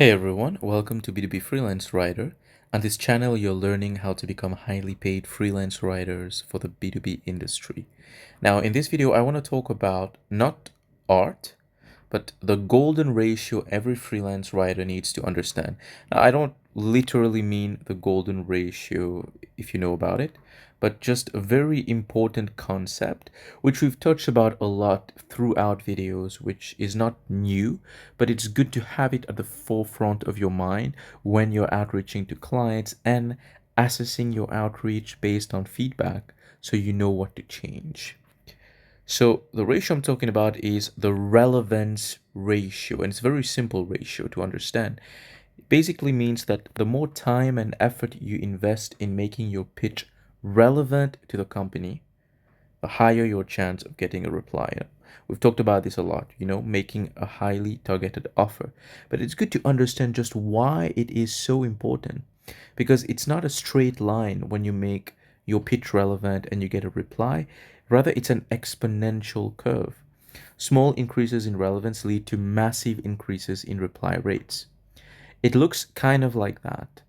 Hey everyone, welcome to B2B Freelance Writer. On this channel, you're learning how to become highly paid freelance writers for the B2B industry. Now, in this video, I want to talk about not art, but the golden ratio every freelance writer needs to understand. Now, I don't literally mean the golden ratio if you know about it, but just a very important concept which we've touched about a lot throughout videos, which is not new, but it's good to have it at the forefront of your mind when you're outreaching to clients and assessing your outreach based on feedback so you know what to change. So the ratio I'm talking about is the relevance ratio, and it's a very simple ratio to understand. It basically means that the more time and effort you invest in making your pitch relevant to the company, the higher your chance of getting a reply. We've talked about this a lot, making a highly targeted offer. But it's good to understand just why it is so important, because it's not a straight line when you make your pitch relevant and you get a reply. Rather, it's an exponential curve. Small increases in relevance lead to massive increases in reply rates. It looks kind of like that.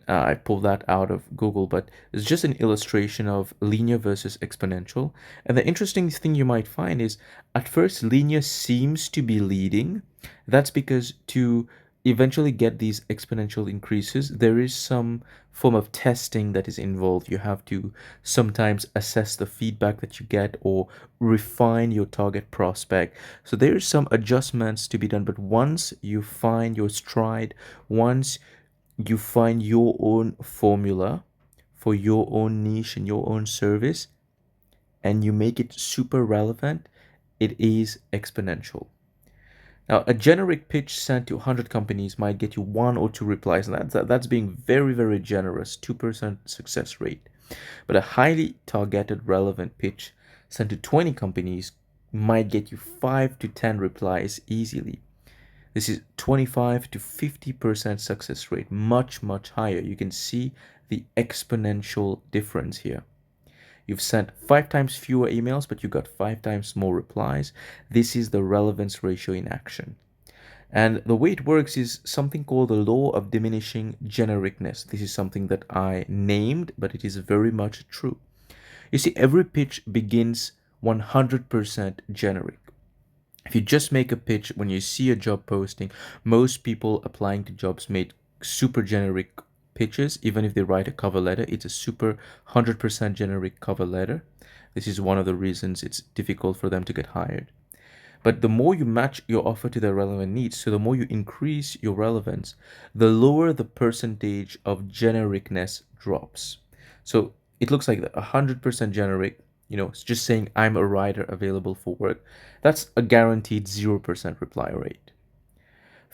I pulled that out of Google, but it's just an illustration of linear versus exponential. And the interesting thing you might find is at first linear seems to be leading. That's because to eventually get these exponential increases, there is some form of testing that is involved. You have to sometimes assess the feedback that you get or refine your target prospect. So there's some adjustments to be done, but once you find your stride, once you find your own formula for your own niche and your own service, and you make it super relevant, it is exponential. Now, a generic pitch sent to 100 companies might get you one or two replies, and that's being very, very generous, 2% success rate. But a highly targeted, relevant pitch sent to 20 companies might get you 5 to 10 replies easily. This is 25 to 50% success rate, much, much higher. You can see the exponential difference here. You've sent 5 times fewer emails, but you got 5 times more replies. This is the relevance ratio in action. And the way it works is something called the law of diminishing genericness. This is something that I named, but it is very much true. You see, every pitch begins 100% generic. If you just make a pitch when you see a job posting, most people applying to jobs make super generic pitches. Even if they write a cover letter, it's a super 100% generic cover letter. This is one of the reasons it's difficult for them to get hired. But the more you match your offer to their relevant needs, so the more you increase your relevance, the lower the percentage of genericness drops. So it looks like that 100% generic, it's just saying I'm a writer available for work. That's a guaranteed 0% reply rate.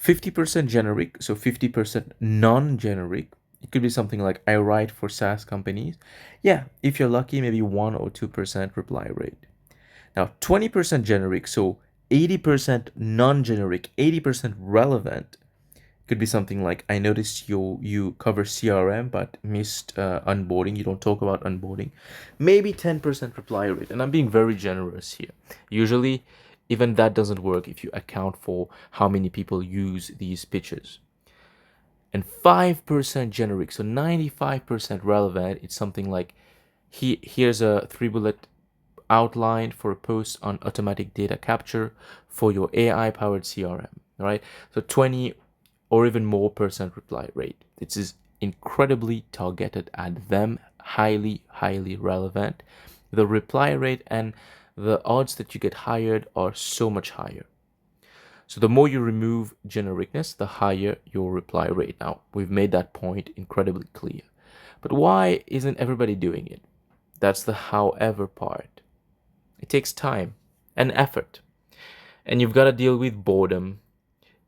50% generic, so 50% non-generic. It could be something like I write for SaaS companies. Yeah, if you're lucky, maybe 1 or 2% reply rate. Now, 20% generic, so 80% non-generic, 80% relevant. Could be something like I noticed you cover CRM but missed onboarding. You don't talk about onboarding. Maybe 10% reply rate, and I'm being very generous here. Usually, even that doesn't work if you account for how many people use these pitches. And 5% generic, so 95% relevant. It's something like here's a 3 bullet outline for a post on automatic data capture for your AI powered CRM, right? So 20 or even more percent reply rate. This is incredibly targeted at them, highly, highly relevant. The reply rate and the odds that you get hired are so much higher. So the more you remove genericness, the higher your reply rate. Now, we've made that point incredibly clear. But why isn't everybody doing it? That's the however part. It takes time and effort. And you've got to deal with boredom.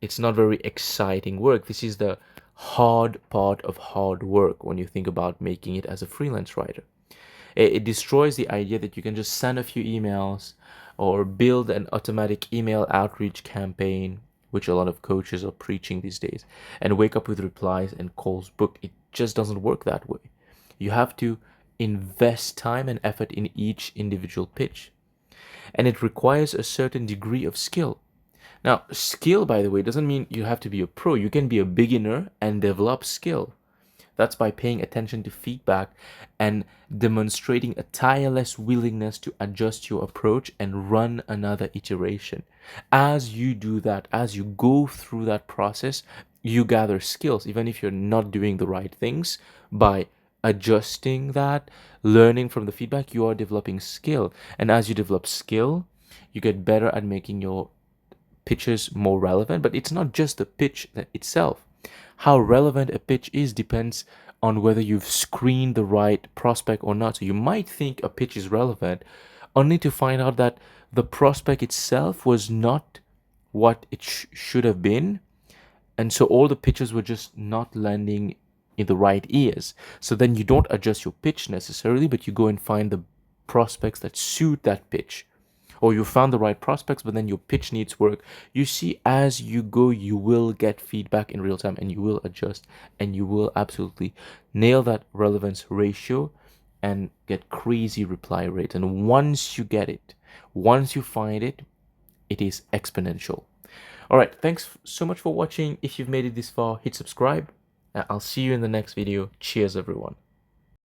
It's not very exciting work. This is the hard part of hard work when you think about making it as a freelance writer. It destroys the idea that you can just send a few emails or build an automatic email outreach campaign, which a lot of coaches are preaching these days, and wake up with replies and calls booked. It just doesn't work that way. You have to invest time and effort in each individual pitch. And it requires a certain degree of skill. Now, skill, by the way, doesn't mean you have to be a pro. You can be a beginner and develop skill. That's by paying attention to feedback and demonstrating a tireless willingness to adjust your approach and run another iteration. As you do that, as you go through that process, you gather skills, even if you're not doing the right things. By adjusting that, learning from the feedback, you are developing skill. And as you develop skill, you get better at making your pitches more relevant. But it's not just the pitch itself. How relevant a pitch is depends on whether you've screened the right prospect or not. So you might think a pitch is relevant only to find out that the prospect itself was not what it should have been. And so all the pitches were just not landing in the right ears. So then you don't adjust your pitch necessarily, but you go and find the prospects that suit that pitch. Or you found the right prospects, but then your pitch needs work. You see, as you go, you will get feedback in real time and you will adjust and you will absolutely nail that relevance ratio and get crazy reply rate. And once you get it, once you find it, it is exponential. All right, thanks so much for watching. If you've made it this far, hit subscribe. I'll see you in the next video. Cheers, everyone.